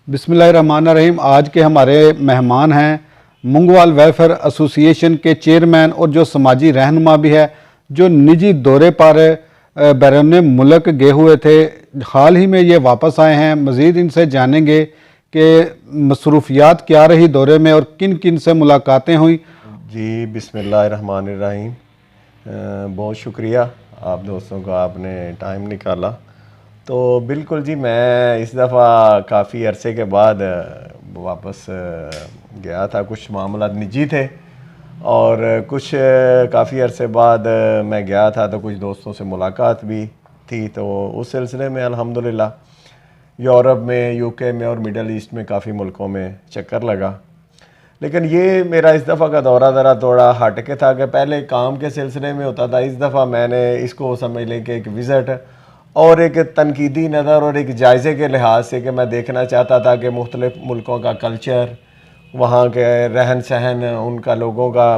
बिस्मिल्लाहिर्रहमानिर्रहीम। आज के हमारे मेहमान हैं मुंगवाल वेलफेयर एसोसिएशन के चेयरमैन और जो समाजी रहनुमा भी है, जो निजी दौरे पर बैरून मुल्क गए हुए थे। हाल ही में ये वापस आए हैं। मज़ीद इनसे जानेंगे कि मसरूफियात क्या रही दौरे में और किन किन से मुलाकातें हुई। जी बिस्मिल्लाहिर्रहमानिर्रहीम। बहुत शुक्रिया आप दोस्तों का, आपने टाइम निकाला। तो बिल्कुल जी, मैं इस दफ़ा काफ़ी अरसे के बाद वापस गया था। कुछ मामला निजी थे और कुछ काफ़ी अरसे बाद मैं गया था, तो कुछ दोस्तों से मुलाकात भी थी। तो उस सिलसिले में अल्हम्दुलिल्लाह यूरोप में, यूके में और मिडल ईस्ट में काफ़ी मुल्कों में चक्कर लगा। लेकिन ये मेरा इस दफ़ा का दौरा ज़रा थोड़ा हट के था कि पहले काम के सिलसिले में होता था। इस दफ़ा मैंने इसको समझ लें कि एक विज़िट और एक तनकीदी नज़र और एक जायज़े के लिहाज से कि मैं देखना चाहता था कि मुख्तलिफ़ मुल्कों का कल्चर, वहाँ के रहन सहन, उनका लोगों का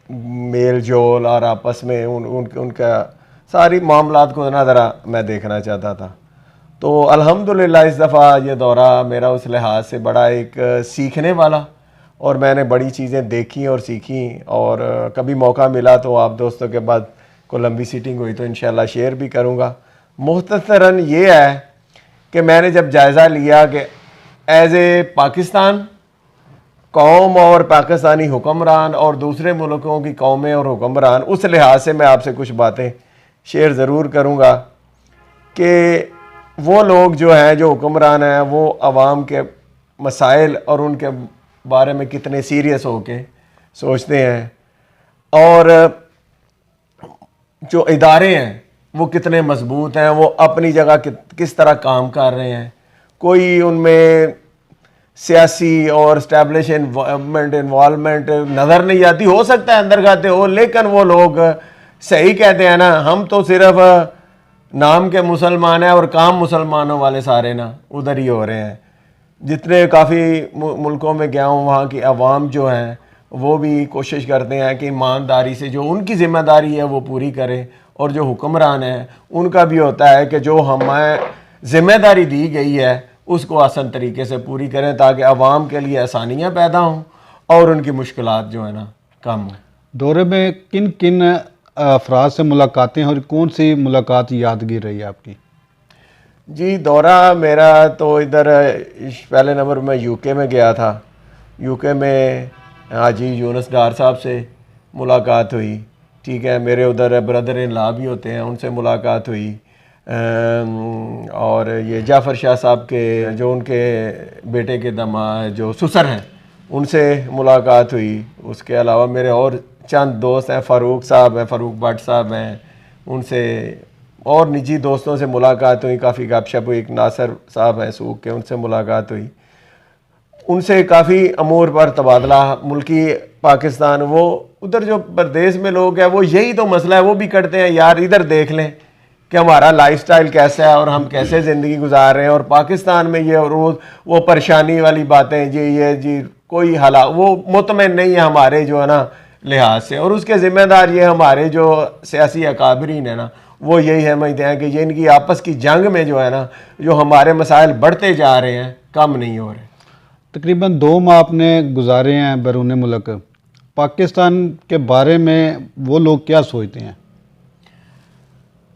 मेल जोल और आपस में उनका सारी मामलात को ना ज़रा मैं देखना चाहता था। तो अल्हम्दुलिल्लाह इस दफ़ा ये दौरा मेरा उस लिहाज से बड़ा एक सीखने वाला, और मैंने बड़ी चीज़ें देखी और सीखी। और कभी मौका मिला तो आप दोस्तों के बाद को लंबी सीटिंग हुई तो इंशाल्लाह शेयर भी करूँगा। मुख्तसरन ये है कि मैंने जब जायज़ा लिया कि एज़ ए पाकिस्तान कौम और पाकिस्तानी हुक्मरान और दूसरे मुल्कों की कौमें और हुक्मरान, उस लिहाज से मैं आपसे कुछ बातें शेयर ज़रूर करूँगा कि वो लोग जो हैं, जो हुक्मरान हैं, वो आवाम के मसाइल और उनके बारे में कितने सीरियस होके सोचते हैं, और जो इदारे हैं वो कितने मजबूत हैं, वो अपनी जगह किस तरह काम कर रहे हैं। कोई उनमें सियासी और इस्टेब्लिशमेंट इन्वॉल्वमेंट नज़र नहीं आती। हो सकता है अंदर खाते हो, लेकिन वो लोग सही कहते हैं ना, हम तो सिर्फ नाम के मुसलमान हैं और काम मुसलमानों वाले सारे ना उधर ही हो रहे हैं। जितने काफ़ी मुल्कों में गया हूँ, वहाँ की आवाम जो हैं वो भी कोशिश करते हैं कि ईमानदारी से जो उनकी ज़िम्मेदारी है वो पूरी करें, और जो हुक्मरान हैं उनका भी होता है कि जो हमें ज़िम्मेदारी दी गई है उसको आसान तरीके से पूरी करें, ताकि आवाम के लिए आसानियाँ पैदा हों और उनकी मुश्किलात जो है ना कम हों। दौरे में किन किन अफराद से मुलाकातें और कौन सी मुलाकात यादगार रही आपकी? जी दौरा मेरा तो इधर पहले नंबर में यूके में गया था। यूके में हाजी यूनुस डार साहब से मुलाकात हुई। ठीक है, मेरे उधर ब्रदर इन लॉ भी होते हैं, उनसे मुलाकात हुई। और ये जाफ़र शाह साहब के जो उनके बेटे के दामाद जो ससुर हैं, उनसे मुलाकात हुई। उसके अलावा मेरे और चंद दोस्त हैं, फ़ारूक साहब हैं, फ़ारूक भट्ट साहब हैं, उनसे और निजी दोस्तों से मुलाकात हुई। काफ़ी गपशप हुई। एक नासिर साहब हैं सूख के, उनसे मुलाकात हुई। उनसे काफ़ी अमूर पर तबादला मुल्की पाकिस्तान, वो उधर जो प्रदेश में लोग हैं वो यही तो मसला है, वो भी करते हैं यार इधर देख लें कि हमारा लाइफस्टाइल कैसा है और हम कैसे ज़िंदगी गुजार रहे हैं, और पाकिस्तान में ये रोज़ वो परेशानी वाली बातें जी, ये जी कोई हालात वो मुतमईन नहीं है हमारे जो है ना लिहाज से। और उसके ज़िम्मेदार ये हमारे जो सियासी अकाबरीन है ना, वो यही समझते हैं कि ये इनकी आपस की जंग में जो है ना, जो हमारे मसाइल बढ़ते जा रहे हैं, कम नहीं हो रहे। तकरीबन 2 माह आपने गुजारे हैं बैरून मुल्क। पाकिस्तान के बारे में वो लोग क्या सोचते हैं?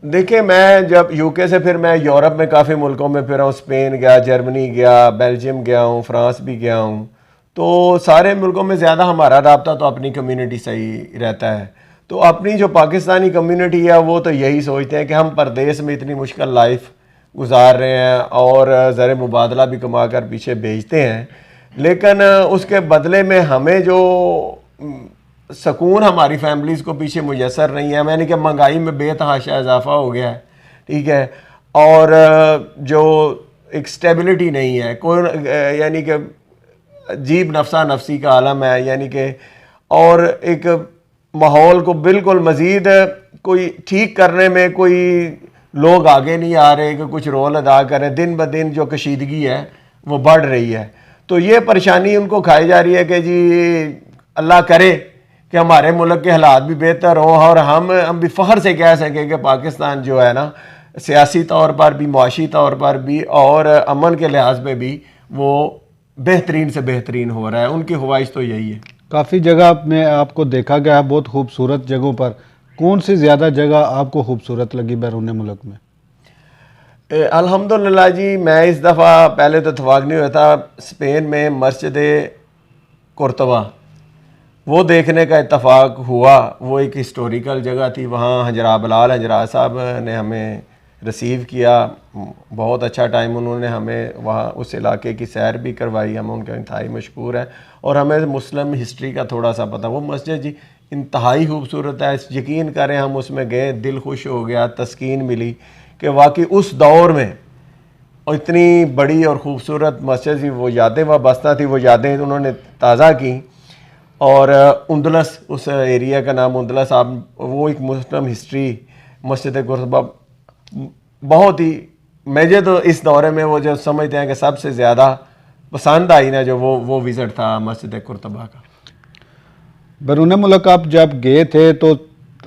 देखिए, मैं जब यूके से फिर मैं यूरोप में काफ़ी मुल्कों में फिरा हूँ। स्पेन गया, जर्मनी गया, बेल्जियम गया हूँ, फ्रांस भी गया हूँ। तो सारे मुल्कों में ज़्यादा हमारा राब्ता तो अपनी कम्युनिटी से ही रहता है। तो अपनी जो पाकिस्तानी कम्युनिटी है वो तो यही सोचते हैं कि हम परदेश में इतनी मुश्किल लाइफ गुजार रहे हैं और ज़र मुबादला भी कमा कर पीछे भेजते हैं, लेकिन उसके बदले में हमें जो सुकून हमारी फैमिलीज़ को पीछे मुयसर नहीं है। मैंने कि महंगाई में बेतहाशा इजाफा हो गया है, ठीक है, और जो एक स्टेबिलिटी नहीं है, कोई यानी कि अजीब नफसा नफसी का आलम है, यानी कि और एक माहौल को बिल्कुल मज़ीद कोई ठीक करने में कोई लोग आगे नहीं आ रहे कि कुछ रोल अदा करें। दिन ब दिन जो कशीदगी है वो बढ़ रही है। तो ये परेशानी उनको खाई जा रही है कि जी अल्लाह करे कि हमारे मुल्क के हालात भी बेहतर हों और हम भी फ़ख्र से कह सकें कि पाकिस्तान जो है ना सियासी तौर पर भी, मुआशी तौर पर भी और अमन के लिहाज पे भी वो बेहतरीन से बेहतरीन हो रहा है। उनकी ख्वाहिश तो यही है। काफ़ी जगह में आपको देखा गया है बहुत खूबसूरत जगहों पर, कौन सी ज़्यादा जगह आपको खूबसूरत लगी बैरून मुल्क में? अल्हम्दुलिल्लाह जी, मैं इस दफ़ा पहले तो इत्तफाक नहीं हुआ था, स्पेन में मस्जिद कुर्तबा वो देखने का इत्तफाक हुआ। वो एक हिस्टोरिकल जगह थी, वहाँ हजरा बिलाल हजरा साहब ने हमें रिसीव किया। बहुत अच्छा टाइम उन्होंने हमें वहाँ उस इलाके की सैर भी करवाई, हम उनके इंतहाई मशकूर हैं। और हमें मुस्लिम हिस्ट्री का थोड़ा सा पता। वो मस्जिद जी इंतहाई खूबसूरत है, यकीन करें हम उसमें गए, दिल खुश हो गया, तस्कीन मिली कि वाकई उस दौर में और इतनी बड़ी और ख़ूबसूरत मस्जिद थी। वो यादें वाबस्ता थी, वो यादें उन्होंने ताज़ा की। और उंदलस, उस एरिया का नाम उंदलस, आप वो एक मुस्लिम हिस्ट्री मस्जिद कुर्तबा बहुत ही, मुझे तो इस दौरे में वो जो समझते हैं कि सबसे ज़्यादा पसंद आई ना, जो वो विज़िट था मस्जिद कुर्तबा का। बैरून मुल्क आप जब गए थे तो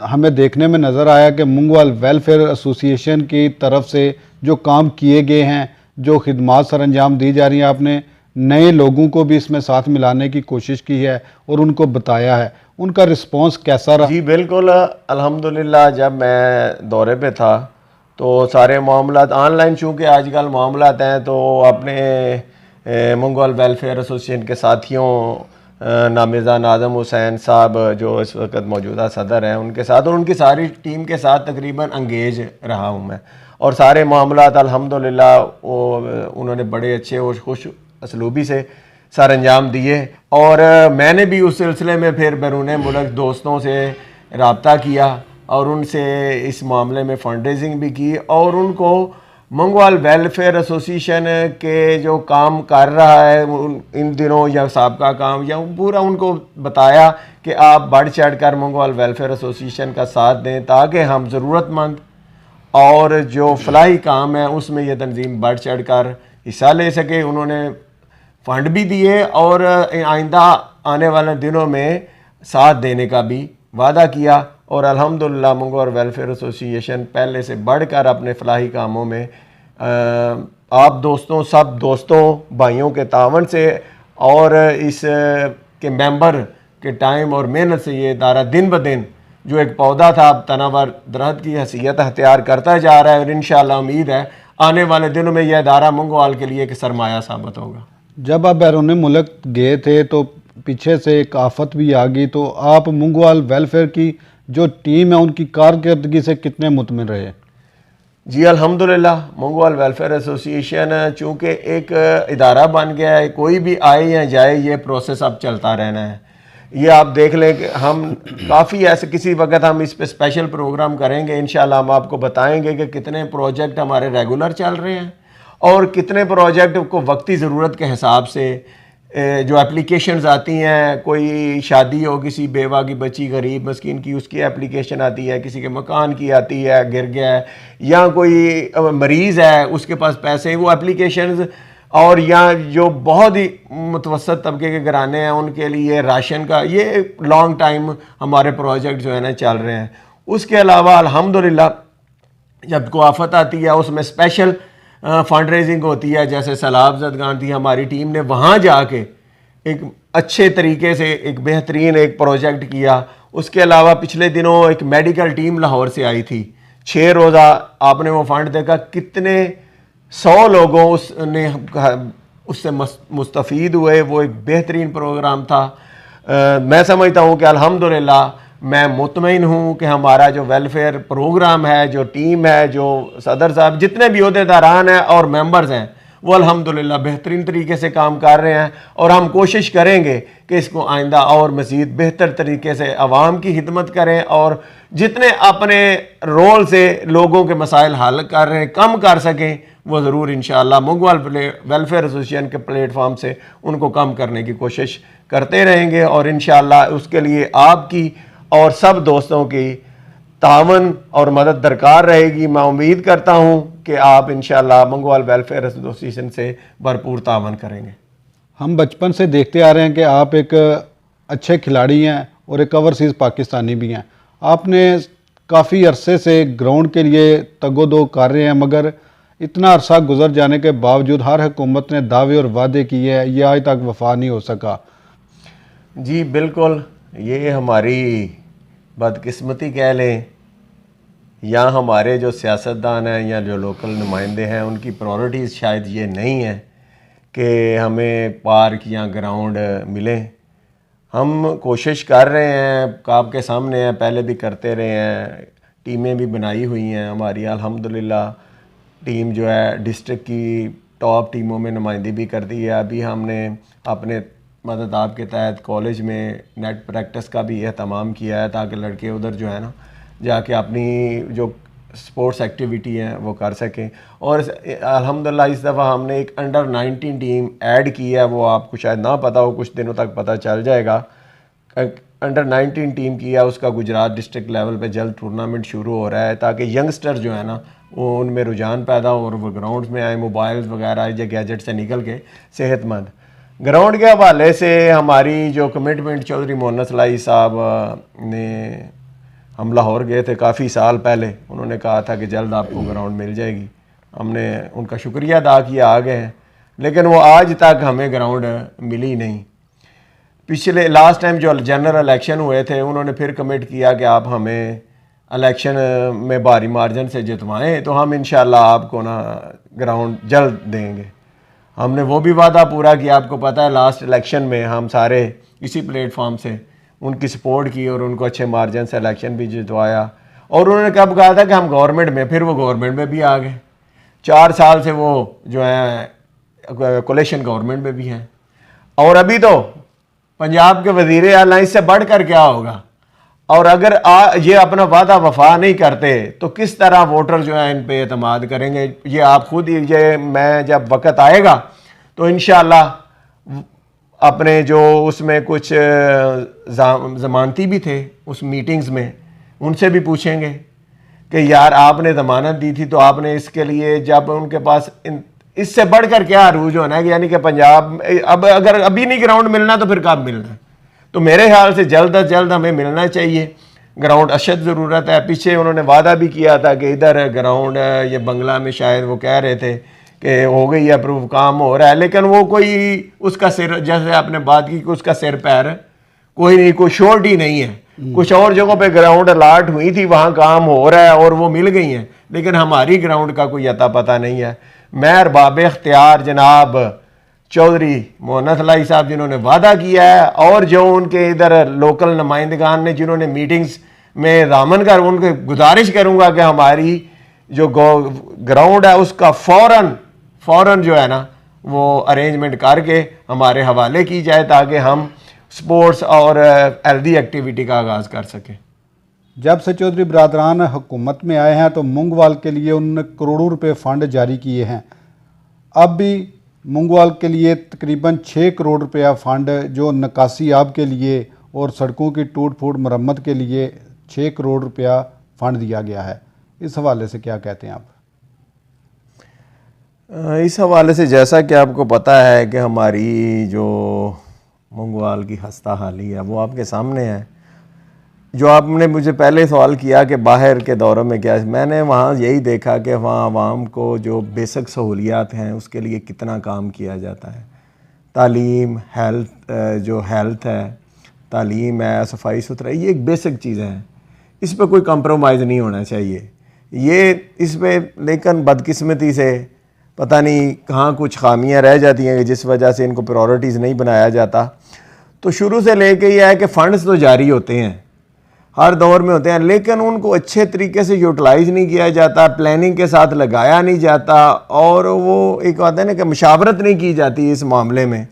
हमें देखने में नज़र आया कि मुंगवाल वेलफेयर एसोसिएशन की तरफ से जो काम किए गए हैं, जो खिदमात सर अंजाम दी जा रही हैं, आपने नए लोगों को भी इसमें साथ मिलाने की कोशिश की है और उनको बताया है, उनका रिस्पांस कैसा रहा? जी बिल्कुल, अल्हम्दुलिल्लाह। जब मैं दौरे पे था तो सारे मामलात ऑनलाइन, चूँकि आजकल मामलात हैं, तो अपने मुंगवाल वेलफेयर एसोसिएशन के साथियों नामिज़ा नाज़म हुसैन साहब जो इस वक्त मौजूदा सदर हैं, उनके साथ और उनकी सारी टीम के साथ तकरीबन अंगेज रहा हूँ मैं। और सारे मामलात अल्हम्दुलिल्लाह वो उन्होंने बड़े अच्छे और खुश असलूबी से सर अंजाम दिए। और मैंने भी उस सिलसिले में फिर बैरून मुल्क दोस्तों से रब्ता किया और उनसे इस मामले में फंड रेजिंग भी की और उनको मुंगवाल वेलफेयर एसोसिएशन के जो काम कर रहा है इन दिनों या साबका काम या पूरा उनको बताया कि आप बढ़ चढ़ कर मुंगवाल वेलफेयर एसोसिएशन का साथ दें, ताकि हम ज़रूरतमंद और जो फलाही काम है उसमें यह तंजीम बढ़ चढ़ कर हिस्सा ले सके। उन्होंने फ़ंड भी दिए और आइंदा आने वाले दिनों में साथ देने का भी वादा किया। और अल्हम्दुलिल्लाह मुंगवाल वेलफेयर एसोसिएशन पहले से बढ़कर अपने फलाही कामों में आप दोस्तों, सब दोस्तों भाइयों के तावन से और इस के मेंबर के टाइम और मेहनत से ये इदारा दिन ब दिन जो एक पौधा था अब तनावर दरख्त की हैसियत अख्तियार करता जा रहा है। और इंशाअल्लाह उम्मीद है आने वाले दिनों में यह इदारा मुंगवाल के लिए एक सरमाया साबित होगा। जब आप बैरून मुल्क गए थे तो पीछे से एक आफत भी आ गई, तो आप मुंगवाल वेलफेयर की जो टीम है उनकी कारकर्दगी से कितने मुतमिन रहे? जी अल्हम्दुलिल्लाह, मुंगवाल वेलफेयर एसोसिएशन चूँकि एक इदारा बन गया है, कोई भी आए या जाए ये प्रोसेस अब चलता रहना है। ये आप देख लें कि हम काफ़ी ऐसे किसी वक्त हम इस पे स्पेशल प्रोग्राम करेंगे, इंशाल्लाह हम आपको बताएंगे कि कितने प्रोजेक्ट हमारे रेगुलर चल रहे हैं और कितने प्रोजेक्ट को वक्ती ज़रूरत के हिसाब से जो एप्लीकेशंस आती हैं, कोई शादी हो किसी बेवा की बच्ची गरीब मस्किन की, उसकी एप्लीकेशन आती है, किसी के मकान की आती है गिर गया है, या कोई मरीज़ है उसके पास पैसे, वो एप्लीकेशंस, और या जो बहुत ही मुतवसत तबके के घराने हैं उनके लिए राशन का, ये लॉन्ग टाइम हमारे प्रोजेक्ट जो है ना चल रहे हैं। उसके अलावा अल्हम्दुलिल्लाह जब कोई आफत आती है उसमें स्पेशल फंड रेजिंग होती है, जैसे सैलाब ज़दगान थी, हमारी टीम ने वहाँ जाके एक अच्छे तरीके से एक बेहतरीन एक प्रोजेक्ट किया। उसके अलावा पिछले दिनों एक मेडिकल टीम लाहौर से आई थी, 6 रोज़ा, आपने वो फंड देखा, कितने 100 लोगों उससे मुस्तफ़ीद हुए। वो एक बेहतरीन प्रोग्राम था। मैं समझता हूँ कि अल्हम्दुलिल्लाह मैं मुतमईन हूँ कि हमारा जो वेलफेयर प्रोग्राम है, जो टीम है, जो सदर साहब, जितने भी अहदेदारान हैं और मेंबर्स हैं, वो अल्हम्दुलिल्लाह बेहतरीन तरीके से काम कर रहे हैं। और हम कोशिश करेंगे कि इसको आइंदा और मज़ीद बेहतर तरीके से आवाम की खिदमत करें और जितने अपने रोल से लोगों के मसाइल हल कर रहे हैं, कम कर सकें, वो ज़रूर इंशाअल्लाह मुंगवाल वेलफेयर एसोसिएशन के प्लेटफॉर्म से उनको कम करने की कोशिश करते रहेंगे। और इंशाअल्लाह उसके लिए आपकी और सब दोस्तों की तावन और मदद दरकार रहेगी। मैं उम्मीद करता हूँ कि आप इंशाअल्लाह मुंगवाल वेलफेयर एसोसिएशन से भरपूर तावन करेंगे। हम बचपन से देखते आ रहे हैं कि आप एक अच्छे खिलाड़ी हैं और एक ओवरसीज़ पाकिस्तानी भी हैं। आपने काफ़ी अरसे से ग्राउंड के लिए तगोदो कर रहे हैं, मगर इतना अरसा गुजर जाने के बावजूद हर हुकूमत ने दावे और वादे किए हैं, ये आज तक वफा नहीं हो सका। जी बिल्कुल, ये हमारी बदकिस्मती कह लें, या हमारे जो सियासतदान हैं या जो लोकल नुमाइंदे हैं उनकी प्रायोरिटीज़ शायद ये नहीं है कि हमें पार्क या ग्राउंड मिलें। हम कोशिश कर रहे हैं, आपके सामने है, पहले भी करते रहे हैं, टीमें भी बनाई हुई हैं हमारी। अल्हम्दुलिल्लाह टीम जो है डिस्ट्रिक्ट की टॉप टीमों में नुमाइंदगी भी कर दी है। अभी हमने अपने मदद आपके तहत कॉलेज में नेट प्रैक्टिस का भी एहतमाम किया है ताकि लड़के उधर जो है ना जाके अपनी जो स्पोर्ट्स एक्टिविटी हैं वो कर सकें। और अल्हम्दुलिल्लाह इस दफ़ा हमने एक अंडर 19 टीम ऐड की है, वो आपको शायद ना पता हो, कुछ दिनों तक पता चल जाएगा। अंडर 19 टीम की है, उसका गुजरात डिस्ट्रिक्ट लेवल पे जल्द टूर्नामेंट शुरू हो रहा है ताकि यंगस्टर जो है ना वो उनमें रुझान पैदा हो और वो ग्राउंड्स में आए, मोबाइल्स वगैरह या गैजेट से निकल के सेहतमंद। ग्राउंड के हवाले से हमारी जो कमिटमेंट चौधरी मोहम्मद सलाई साहब ने, हम लाहौर गए थे काफ़ी साल पहले, उन्होंने कहा था कि जल्द आपको ग्राउंड मिल जाएगी। हमने उनका शुक्रिया अदा किया, आ गए हैं, लेकिन वो आज तक हमें ग्राउंड मिली नहीं। पिछले लास्ट टाइम जो जनरल इलेक्शन हुए थे उन्होंने फिर कमिट किया कि आप हमें इलेक्शन में भारी मार्जिन से जितवाएं तो हम इंशाल्लाह आपको ना ग्राउंड जल्द देंगे। हमने वो भी वादा पूरा किया। आपको पता है लास्ट इलेक्शन में हम सारे इसी प्लेटफॉर्म से उनकी सपोर्ट की और उनको अच्छे मार्जिन से इलेक्शन भी जितवाया। और उन्होंने कब कहा था कि हम गवर्नमेंट में, फिर वो गवर्नमेंट में भी आ गए। 4 साल से वो जो है कोलिशन गवर्नमेंट में भी हैं। और अभी तो पंजाब के वज़ीर आला, इससे बढ़कर क्या होगा। और अगर ये अपना वादा वफा नहीं करते तो किस तरह वोटर जो है इन पे एतमाद करेंगे। ये आप खुद ही, ये मैं जब वक़्त आएगा तो इंशाअल्लाह अपने जो उसमें कुछ ज़मानती भी थे उस मीटिंग्स में, उनसे भी पूछेंगे कि यार आपने ज़मानत दी थी तो आपने इसके लिए, जब उनके पास इससे बढ़कर क्या अरूज होना है, यानी कि पंजाब अब अगर अभी नहीं ग्राउंड मिलना तो फिर कब मिलना है। तो मेरे ख्याल से जल्द अज जल्द हमें मिलना चाहिए ग्राउंड, अशद ज़रूरत है। पीछे उन्होंने वादा भी किया था कि इधर ग्राउंड, ये बंगला में शायद वो कह रहे थे कि हो गई है अप्रूव, काम हो रहा है, लेकिन वो कोई उसका सिर, जैसे आपने बात की कि उसका सिर पैर कोई नहीं, कोई श्योरिटी नहीं है। कुछ और जगहों पे ग्राउंड अलाट हुई थी, वहाँ काम हो रहा है और वो मिल गई हैं, लेकिन हमारी ग्राउंड का कोई अता पता नहीं है। मैं अरबाब इख्तियार जनाब चौधरी मोहम्मद सलाई साहब जिन्होंने वादा किया है और जो उनके इधर लोकल नुमाइंदगान ने जिन्होंने मीटिंग्स में दामन कर, उनके गुजारिश करूँगा कि हमारी जो ग्राउंड है उसका फ़ौरन जो है ना वो अरेंजमेंट करके हमारे हवाले की जाए ताकि हम स्पोर्ट्स और हेल्दी एक्टिविटी का आगाज़ कर सकें। जब से चौधरी बरादरान हुकूमत में आए हैं तो मूंगवाल के लिए उन्होंने करोड़ों रुपए फ़ंड जारी किए हैं। अब भी मूंगवाल के लिए तकरीबन 6 करोड़ रुपया फ़ंड जो निकासी आब के लिए और सड़कों की टूट फूट मरम्मत के लिए 6 करोड़ रुपया फ़ंड दिया गया है। इस हवाले से क्या कहते हैं आप? इस हवाले से जैसा कि आपको पता है कि हमारी जो मूंगवाल की हस्ता हाली है वो आपके सामने है। जो आपने मुझे पहले सवाल किया कि बाहर के दौरों में क्या, मैंने वहाँ यही देखा कि वहाँ आवाम को जो बेसिक सहूलियात हैं उसके लिए कितना काम किया जाता है। तालीम, हेल्थ है, तालीम है, सफाई सुथरा, ये एक बेसिक चीज़ें हैं, इस पर कोई कंप्रोमाइज़ नहीं होना चाहिए। ये इस पर लेकिन बदकिस्मती से पता नहीं कहाँ कुछ खामियां रह जाती हैं जिस वजह से इनको प्रायोरिटीज़ नहीं बनाया जाता। तो शुरू से लेके ये है कि फ़ंड्स तो जारी होते हैं, हर दौर में होते हैं, लेकिन उनको अच्छे तरीके से यूटिलाइज़ नहीं किया जाता, प्लानिंग के साथ लगाया नहीं जाता और वो एक बात है ना कि मशावरत नहीं की जाती इस मामले में।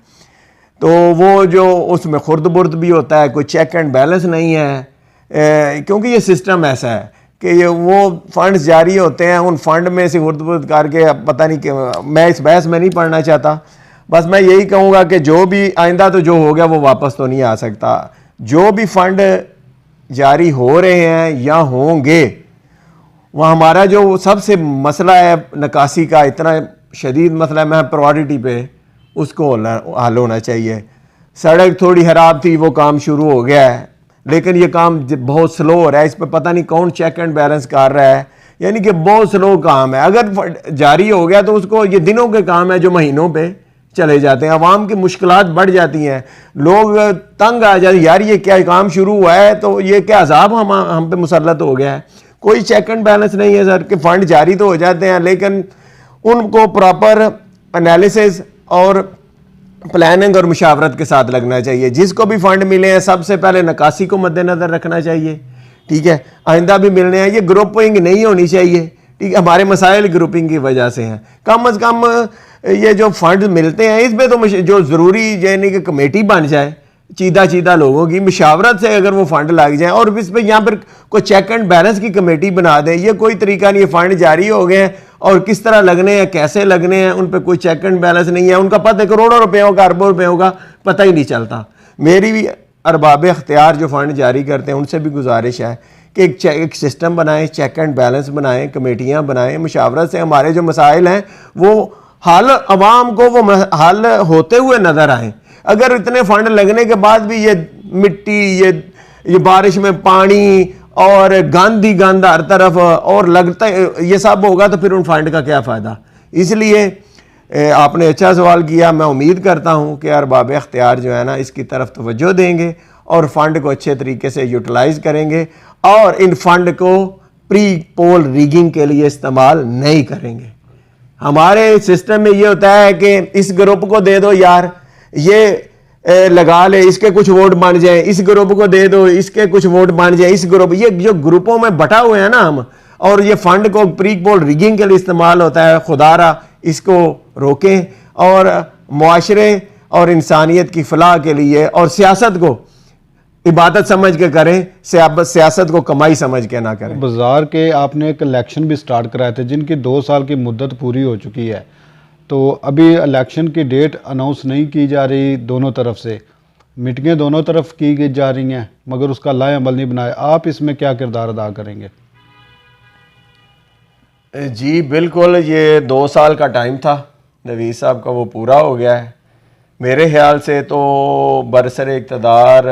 तो वो जो उसमें खुर्द बुर्द भी होता है, कोई चेक एंड बैलेंस नहीं है, क्योंकि ये सिस्टम ऐसा है कि ये वो फंड्स जारी होते हैं, उन फंड में से खुर्द करके पता नहीं कि मैं इस बहस में नहीं पढ़ना चाहता। बस मैं यही कहूँगा कि जो भी आइंदा तो जो हो गया वो वापस तो नहीं आ सकता। जो भी फंड जारी हो रहे हैं या होंगे, वह हमारा जो सबसे मसला है निकासी का, इतना शदीद मसला है, मैं प्रायोरिटी पे उसको हल होना चाहिए। सड़क थोड़ी ख़राब थी, वो काम शुरू हो गया है, लेकिन ये काम बहुत स्लो हो रहा है, इस पर पता नहीं कौन चेक एंड बैलेंस कर रहा है, यानी कि बहुत स्लो काम है। अगर जारी हो गया तो उसको, ये दिनों के काम है जो महीनों पे चले जाते हैं, आवाम की मुश्किलात बढ़ जाती हैं, लोग तंग आ जाते हैं, यार ये क्या काम शुरू हुआ है तो ये क्या अजाब हम पे मुसल्लत हो गया है। कोई चेक एंड बैलेंस नहीं है सर, कि फंड जारी तो हो जाते हैं लेकिन उनको प्रॉपर एनालिसिस और प्लानिंग और मुशावरत के साथ लगना चाहिए। जिसको भी फंड मिले हैं सबसे पहले निकासी को मद्देनजर रखना चाहिए, ठीक है, आइंदा भी मिलने हैं, ये ग्रुपिंग नहीं होनी चाहिए, ठीक है। हमारे मसाइल ग्रुपिंग की वजह से हैं। कम अज़ कम ये जो फंड मिलते हैं इसमें तो जो ज़रूरी यानी कि कमेटी बन जाए चीदा लोगों की मुशावरत से, अगर वो फंड लग जाए और इस पर यहाँ पर कोई चेक एंड बैलेंस की कमेटी बना दें। ये कोई तरीका नहीं है, फंड जारी हो गए हैं और किस तरह लगने हैं, कैसे लगने हैं, उन पर कोई चेक एंड बैलेंस नहीं है, उनका पता करोड़ों रुपयों का, अरबों रुपयों का पता ही नहीं चलता। मेरी भी अरबाब अख्तियार जो फंड जारी करते हैं उनसे भी गुजारिश है कि एक सिस्टम बनाएं, चेक एंड बैलेंस बनाएं, कमेटियाँ बनाएं, मुशावरत से हमारे जो मसाइल हैं वो हल अवाम को वो हल होते हुए नज़र आएँ। अगर इतने फंड लगने के बाद भी ये मिट्टी, ये बारिश में पानी और गंद ही गंद हर तरफ और लगता ये सब होगा तो फिर उन फंड का क्या फ़ायदा। इसलिए आपने अच्छा सवाल किया, मैं उम्मीद करता हूँ कि अरबाब अख्तियार जो है ना इसकी तरफ तवज्जो देंगे और फंड को अच्छे तरीके से यूटिलाइज़ करेंगे और इन फंड को प्री पोल रिगिंग के लिए इस्तेमाल नहीं करेंगे। हमारे सिस्टम में ये होता है कि इस ग्रुप को दे दो यार, ये लगा ले, इसके कुछ वोट बन जाए, इस ग्रुप को दे दो, इसके कुछ वोट बन जाए, इस ग्रुप, ये जो ग्रुपों में बटा हुए हैं ना हम, और ये फंड को प्री पोल रिगिंग के लिए इस्तेमाल होता है। खुदारा इसको रोकें और मुआशरे और इंसानियत की फलाह के लिए और सियासत को इबादत समझ के करें, सियासत को कमाई समझ के ना करें। बाजार के आपने एक इलेक्शन भी स्टार्ट कराए थे जिनकी 2 साल की मुद्दत पूरी हो चुकी है, तो अभी इलेक्शन की डेट अनाउंस नहीं की जा रही, दोनों तरफ से मीटिंगें दोनों तरफ की जा रही हैं मगर उसका लाए अमल नहीं बनाया। आप इसमें क्या किरदार अदा करेंगे? जी बिल्कुल, ये 2 साल का टाइम था नवीद साहब का, वो पूरा हो गया है। मेरे ख्याल से तो बरसर इक़्तिदार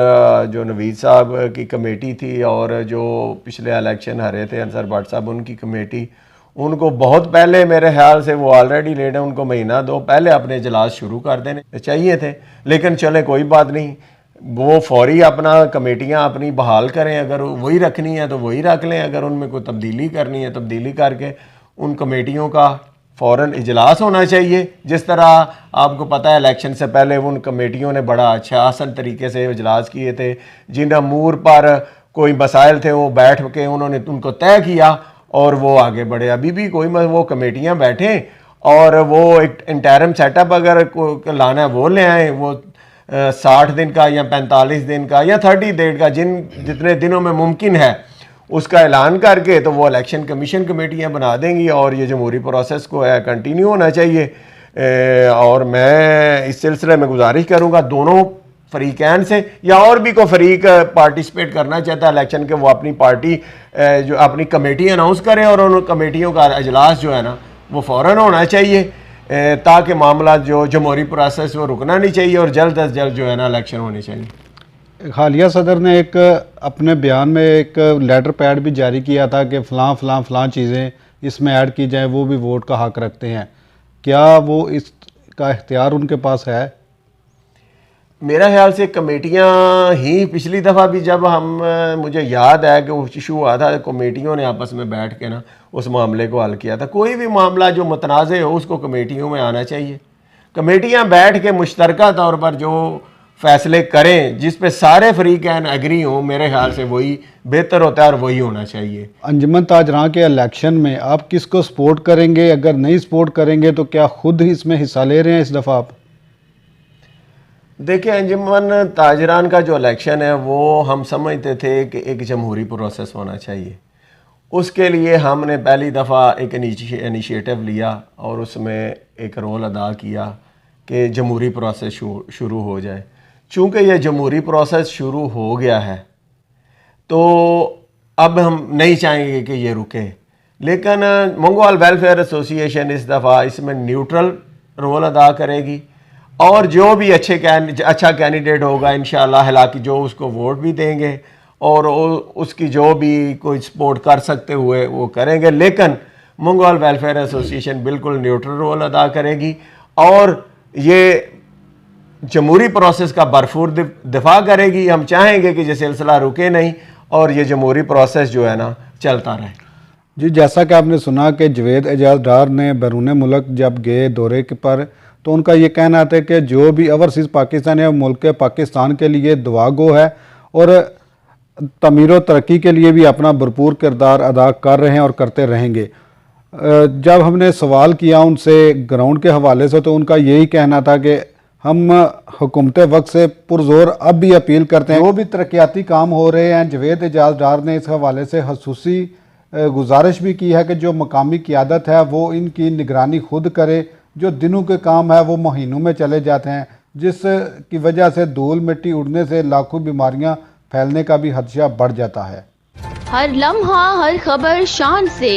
जो नवीद साहब की कमेटी थी और जो पिछले इलेक्शन हारे थे अंसर भट्ट साहब, उनकी कमेटी, उनको बहुत पहले, मेरे ख्याल से वो ऑलरेडी लेट है, उनको महीना 2 पहले अपने इजलास शुरू कर देने चाहिए थे। लेकिन चले कोई बात नहीं, वो फौरी अपना कमेटियां अपनी बहाल करें, अगर वही रखनी है तो वही रख लें, अगर उनमें कोई तब्दीली करनी है तब्दीली करके उन कमेटियों का फ़ौरन इजलास होना चाहिए। जिस तरह आपको पता है इलेक्शन से पहले उन कमेटियों ने बड़ा अच्छा आसान तरीके से इजलास किए थे, जिन अमूर पर कोई मसाइल थे वो बैठ के उन्होंने उनको तय किया और वो आगे बढ़े। अभी भी कोई वो कमेटियां बैठें और वो एक इंटरम सेटअप अगर लाना है वो ले आएँ, वो 60 दिन का या 45 दिन का या 30 दिन का, जितने दिनों में मुमकिन है उसका ऐलान करके तो वो इलेक्शन कमीशन कमेटियां बना देंगी और ये जमहूरी प्रोसेस को है कंटिन्यू होना चाहिए। और मैं इस सिलसिले में गुजारिश करूँगा दोनों फरीकैन से, या और भी कोई फरीक पार्टिसिपेट करना चाहता है इलेक्शन के, वो अपनी पार्टी जो अपनी कमेटी अनाउंस करें और उन कमेटियों का इजलास जो है ना वो फ़ौरन होना चाहिए, ताकि मामला जो जमहूरी प्रोसेस वो रुकना नहीं चाहिए और जल्द अज जल्द जो है ना इलेक्शन होने चाहिए। हालिया सदर ने एक अपने बयान में एक लेटर पैड भी जारी किया था कि फ़लाँ चीज़ें इसमें ऐड की जाएं, वो भी वोट का हक रखते हैं। क्या वो इसका इख्तियार उनके पास है? मेरा ख्याल से कमेटियां ही पिछली दफ़ा भी जब मुझे याद है कि वो इशू हुआ था, कमेटियों ने आपस में बैठ के ना उस मामले को हल किया था। कोई भी मामला जो मुतनाज़ हो उसको कमेटियों में आना चाहिए, कमेटियां बैठ के मुश्तरका तौर पर जो फैसले करें जिस पे सारे फरीकैन एग्री हों, मेरे ख्याल से वही बेहतर होता है और वही होना चाहिए। अंजुमन ताजरां के इलेक्शन में आप किसको सपोर्ट करेंगे? अगर नहीं सपोर्ट करेंगे तो क्या खुद इसमें हिस्सा ले रहे हैं इस दफ़ा आप? देखिए, अंजुमन ताजरान का जो इलेक्शन है वो हम समझते थे कि एक जमहूरी प्रोसेस होना चाहिए। उसके लिए हमने पहली दफ़ा एक इनिशिएटिव लिया और उसमें एक रोल अदा किया कि जमहूरी प्रोसेस शुरू हो जाए। चूँकि यह जमहूरी प्रोसेस शुरू हो गया है तो अब हम नहीं चाहेंगे कि ये रुके, लेकिन मंगवाल वेलफेयर एसोसिएशन इस दफ़ा इसमें न्यूट्रल रोल अदा करेगी और जो भी अच्छा कैंडिडेट होगा इंशाअल्लाह हालांकि जो उसको वोट भी देंगे और उसकी जो भी कोई सपोर्ट कर सकते हुए वो करेंगे, लेकिन मंगवाल वेलफेयर एसोसिएशन बिल्कुल न्यूट्रल रोल अदा करेगी और ये जमहूरी प्रोसेस का भरपूर दिफा करेगी। हम चाहेंगे कि ये सिलसिला रुके नहीं और ये जमहूरी प्रोसेस जो है ना चलता रहे। जी, जैसा कि आपने सुना कि जावेद एजाज डार ने बैरून मुल्क जब गए दौरे पर, तो उनका ये कहना था कि जो भी ओवरसीज़ पाकिस्तान है मुल्क पाकिस्तान के लिए दुआ गो है और तमीर व तरक्की के लिए भी अपना भरपूर किरदार अदा कर रहे हैं और करते रहेंगे। जब हमने सवाल किया उनसे ग्राउंड के हवाले से, तो उनका यही कहना था कि हम हुकूमत वक्त से पुरजोर अब भी अपील करते हैं, जो भी तरक्याती काम हो रहे हैं। जावेद एजाज डार ने इस हवाले से खसूसी गुजारिश भी की है कि जो मकामी क़ियादत है वो इनकी निगरानी खुद करे। जो दिनों के काम है वो महीनों में चले जाते हैं, जिस की वजह से धूल मिट्टी उड़ने से लाखों बीमारियां फैलने का भी खदशा बढ़ जाता है। हर लम्हा हर खबर शान से